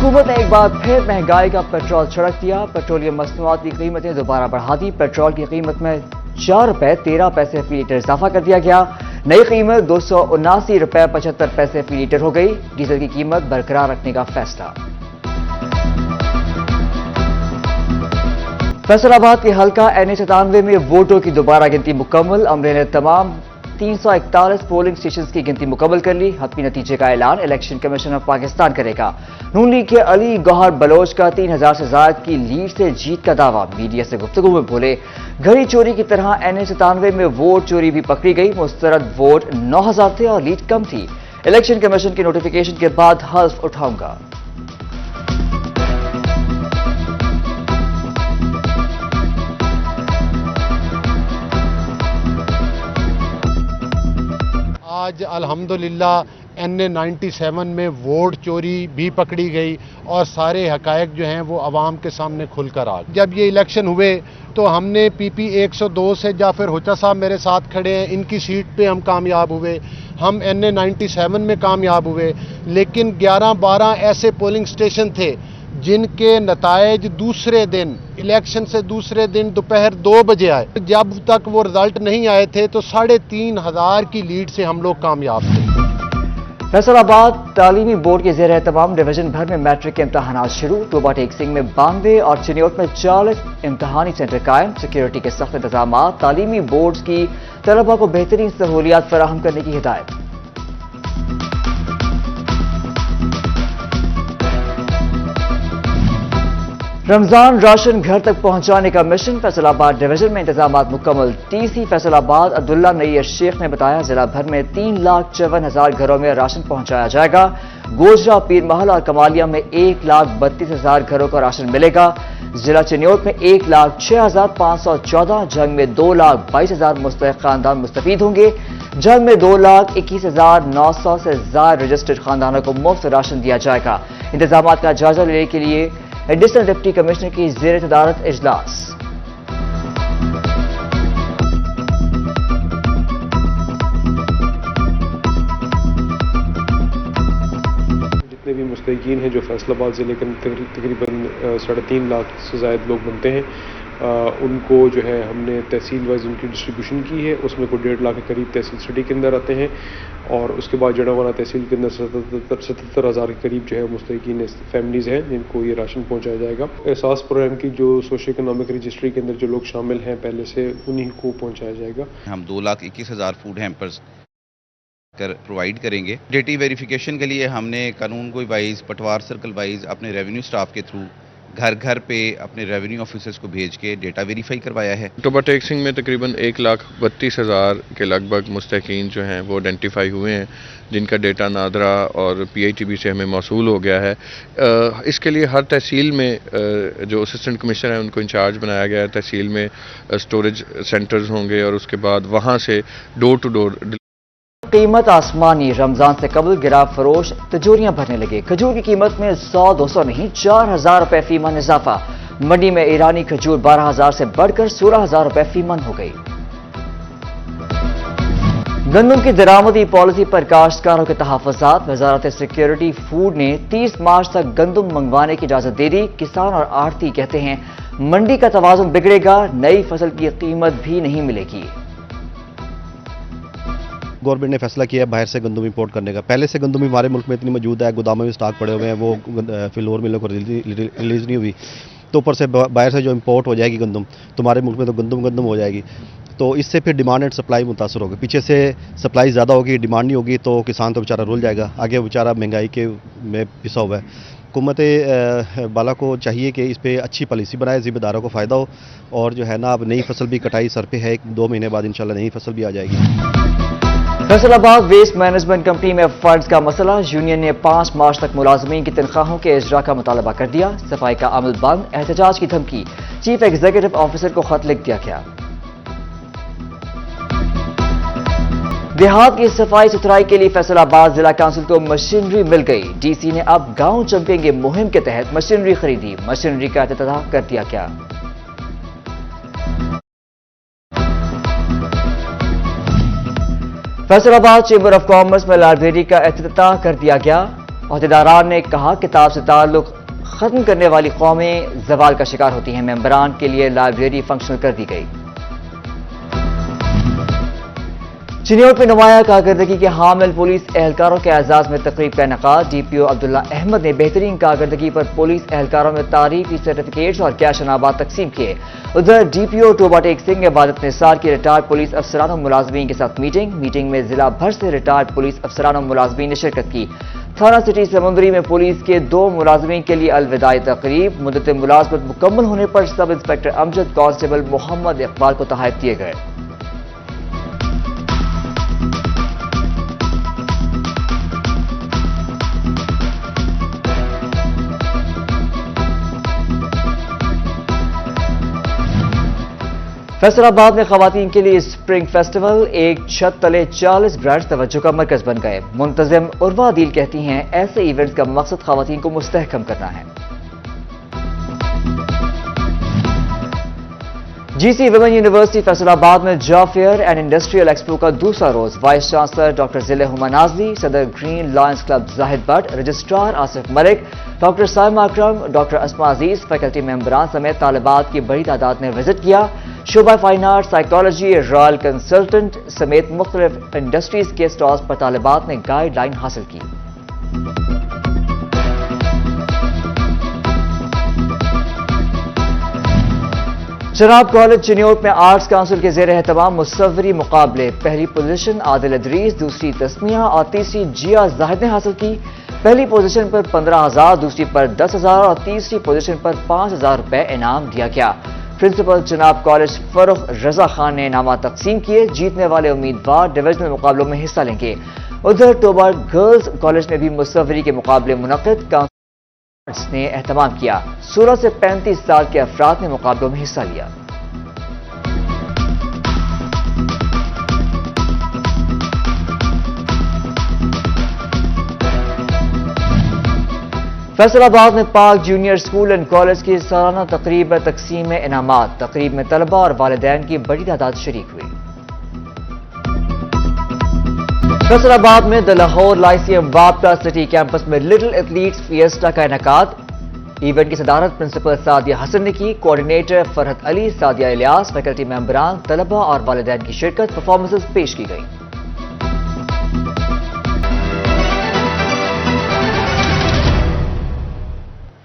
हुकूमत ने एक बार फिर महंगाई का पेट्रोल छिड़क दिया। पेट्रोलियम मसनूआत की कीमतें दोबारा बढ़ा दी। पेट्रोल की कीमत में 4 रुपए 13 पैसे फी लीटर इजाफा कर दिया गया। नई कीमत 279 रुपए 75 पैसे फी लीटर हो गई। डीजल की कीमत बरकरार रखने का फैसला। फैसलाबाद के हल्का NH97 में वोटों की दोबारा गिनती मुकम्मल। अमले ने तमाम 341 पोलिंग स्टेशन की गिनती मुकम्मल कर ली। हतमी नतीजे का ऐलान इलेक्शन कमीशन ऑफ पाकिस्तान करेगा। नून लीग के अली गौहर बलोच का 3000 से ज्यादा की लीड से जीत का दावा। मीडिया से गुफ्तगू में बोले, घड़ी चोरी की तरह NH97 में वोट चोरी भी पकड़ी गई। मुस्तरद वोट 9000 थे और लीड कम थी। इलेक्शन कमीशन के नोटिफिकेशन के बाद हल्फ उठाऊंगा। आज अल्हम्दुलिल्लाह NA97 में वोट चोरी भी पकड़ी गई और सारे हकायक जो हैं वो आवाम के सामने खुलकर आ गए। जब ये इलेक्शन हुए तो हमने PP 102 से जाफर हुचा साहब मेरे साथ खड़े हैं, इनकी सीट पे हम कामयाब हुए। हम NA97 में कामयाब हुए, लेकिन 11-12 ऐसे पोलिंग स्टेशन थे जिनके नतायज दूसरे दिन, इलेक्शन से दूसरे दिन दोपहर 2 बजे आए। जब तक वो रिजल्ट नहीं आए थे तो 3500 की लीड से हम लोग कामयाब थे। फैसलाबाद तालीमी बोर्ड के ज़ेर तमाम डिवीजन भर में मैट्रिक के इम्तहानात शुरू। टोबा टेक सिंह में 92 और चिन्योट में 40 इम्तहानी सेंटर कायम। सिक्योरिटी के सख्त इंतजाम। तालीमी बोर्ड की तलबा को बेहतरीन सहूलियात फराहम करने की हिदायत। रमजान राशन घर तक पहुंचाने का मिशन। फैसलाबाद डिवीजन में इंतजाम मुकम्मल। TC फैसलाबाद अब्दुल्ला नैयर शेख ने बताया, जिला भर में 3,54,000 घरों में राशन पहुंचाया जाएगा। गोजरा, पीर महल और कमालिया में 1,32,000 घरों को राशन मिलेगा। जिला चिन्योट में 1,06,514, जंग में 2,22,000 मुस्तहिक खानदान मुस्तफीद होंगे। जंग में 2,21,900 से ज्यादा रजिस्टर्ड खानदानों को मुफ्त राशन दिया जाएगा। इंतजाम का जायजा लेने के लिए एडिशनल डिप्टी कमिश्नर की ज़ेर तदारत इजलास। जितने भी मुस्तहिकीन हैं जो फैसलाबाद ज़िले के तकरीबन 3.5 लाख से ज़ायद लोग बनते हैं, उनको जो है हमने तहसील वाइज उनकी डिस्ट्रीब्यूशन की है। उसमें कोई 1.5 लाख के करीब तहसील सिटी के अंदर आते हैं और उसके बाद जड़ावाना तहसील के अंदर 77,000 के करीब जो है मुस्तहिकीन फैमिलीज़ हैं जिनको ये राशन पहुंचाया जाएगा। एहसास प्रोग्राम की जो सोशो इकोनॉमिक रजिस्ट्री के अंदर जो लोग शामिल हैं पहले से, उन्हीं को पहुंचाया जाएगा। हम 2,21,000 फूड हैम्पर्स प्रोवाइड करेंगे। डेटा वेरिफिकेशन के लिए हमने कानून कोई वाइज, पटवार सर्कल वाइज अपने रेवेन्यू स्टाफ के थ्रू घर घर पे अपने रेवेन्यू ऑफिसर्स को भेज के डेटा वेरीफाई करवाया है। टोबा टेक सिंह में तकरीबन 1,32,000 के लगभग मुस्तहिकीन जो हैं वो आइडेंटिफाई हुए हैं, जिनका डेटा नादरा और PITB से हमें मौसूल हो गया है। इसके लिए हर तहसील में जो असिस्टेंट कमिश्नर हैं उनको इंचार्ज बनाया गया है। तहसील में स्टोरेज सेंटर्स होंगे और उसके बाद वहाँ से डोर टू डोर। कीमत आसमानी। रमजान से कबल गिरा फरोश तिजोरियां भरने लगे। खजूर की कीमत में 100-200 नहीं 4,000 रुपए फी मन इजाफा। मंडी में ईरानी खजूर 12,000 से बढ़कर 16,000 रुपए फी मन हो गई। गंदम की दरामदी पॉलिसी पर काश्तकारों के तहफ़्फ़ुज़ात। वज़ारत सिक्योरिटी फूड ने 30 मार्च तक गंदम मंगवाने की इजाजत दे दी। किसान और आढ़ती कहते हैं मंडी का तवाज़ुन बिगड़ेगा, नई फसल की कीमत भी नहीं मिलेगी। गवर्नमेंट ने फैसला किया है बाहर से गंदम इंपोर्ट करने का। पहले से गंदम हमारे मुल्क में इतनी मौजूद है, गोदामों में स्टॉक पड़े हुए हैं, वो फ्लोर मिलों को रिलीज़ नहीं हुई। तो ऊपर से बाहर से जो इंपोर्ट हो जाएगी गंदम, तो हमारे मुल्क में तो गंदम हो जाएगी। तो इससे फिर डिमांड एंड सप्लाई मुतासर होगी। पीछे से सप्लाई ज़्यादा होगी, डिमांड नहीं होगी, तो किसान तो बेचारा रुल जाएगा। आगे बेचारा महंगाई के में पिसा हुआ है। हुकूमत बाला को चाहिए कि इस पर अच्छी पॉलिसी बनाए, ज़िम्मेदारों को फ़ायदा हो। और जो है ना, अब नई फसल भी कटाई सर पे है, 1-2 महीने बाद इंशाल्लाह नई फसल भी आ जाएगी। फैसलाबाद वेस्ट मैनेजमेंट कंपनी में फंड्स का मसला। यूनियन ने 5 मार्च तक मुलाजमीन की तनख्वाहों के इजरा का मुतालबा कर दिया। सफाई का अमल बंद, एहतजाज की धमकी। चीफ एग्जीक्यूटिव ऑफिसर को खत लिख दिया गया। देहात की सफाई सुथराई के लिए फैसलाबाद जिला काउंसिल को मशीनरी मिल गई। DC ने अब गांव चमकेंगे मुहिम के तहत मशीनरी खरीदी। मशीनरी का इफ्तिताह कर दिया गया। फैसलाबाद चेंबर ऑफ कॉमर्स में लाइब्रेरी का इफ्तिताह कर दिया गया। عہدیداران نے کہا کتاب سے تعلق ختم کرنے والی قومیں زوال کا شکار ہوتی ہیں. ممبران کے لیے لائبریری فنکشنل کر دی گئی. چنیوٹ میں نمایاں کارکردگی کے حامل پولیس اہلکاروں کے اعزاز میں تقریب کا انعقاد. ڈی پی او عبداللہ احمد نے بہترین کارکردگی پر پولیس اہلکاروں میں تعریفی سرٹیفکیٹس اور کیش انعامات تقسیم کیے. ادھر ڈی پی او ٹوبا ٹیک سنگھ عبادت نثار کی ریٹائرڈ پولیس افسران و ملازمین کے ساتھ میٹنگ میں ضلع بھر سے ریٹائرڈ پولیس افسران و ملازمین نے شرکت کی. تھانہ سٹی سمندری میں پولیس کے 2 ملازمین کے لیے الوداعی تقریب. مدت ملازمت مکمل ہونے پر سب انسپکٹر امجد کانسٹیبل محمد اقبال کو تحائف دیے گئے. فیصل آباد میں خواتین کے لیے اسپرنگ فیسٹیول ایک چھت تلے 40 برانڈز توجہ کا مرکز بن گئے. منتظم عروا عدیل کہتی ہیں ایسے ایونٹس کا مقصد خواتین کو مستحکم کرنا ہے. G C women university Faisalabad میں job fair and industrial expo کا دوسرا روز. وائس چانسلر ڈاکٹر ضلع ہما نازلی، صدر green lines club Zahid Butt, registrar Asif Malik, doctor Saima Akram, doctor Asma Aziz, faculty ممبران سمیت طالبات کی بڑی تعداد نے وزٹ کیا. شعبہ fine art, psychology, royal consultant سمیت مختلف انڈسٹریز کے سٹالز پر طالبات نے گائیڈ لائن حاصل کی. چناب کالج چنیوٹ میں آرٹس کونسل کے زیر اہتمام مصوری مقابلے. پہلی پوزیشن عادل ادریس، دوسری تسمیہ اور تیسری جیا زاہد نے حاصل کی. پہلی پوزیشن پر 15,000، دوسری پر 10,000 اور تیسری پوزیشن پر 5,000 روپے انعام دیا گیا. پرنسپل چناب کالج فرخ رضا خان نے انعامات تقسیم کیے. جیتنے والے امیدوار ڈویژنل مقابلوں میں حصہ لیں گے. ادھر ٹوبا گرلز کالج میں بھی مصوری کے مقابلے منعقد نے اہتمام کیا. 16 سے 35 سال کے افراد نے مقابلوں میں حصہ لیا. فیصل آباد میں پاک جونیئر اسکول اینڈ کالج کی سالانہ تقریب میں تقسیم انعامات. تقریب میں طلباء اور والدین کی بڑی تعداد شریک ہوئی. فیصل آباد میں دی لاہور لائسیم وابٹا سٹی کیمپس میں لٹل ایتھلیٹس فیسٹا کا انعقاد. ایونٹ کی صدارت پرنسپل سعدیہ حسن نے کی. کوآرڈینیٹر فرحت علی، سعدیہ الیاس، فیکلٹی ممبران، طلباء اور والدین کی شرکت. پرفارمنسز پیش کی گئی.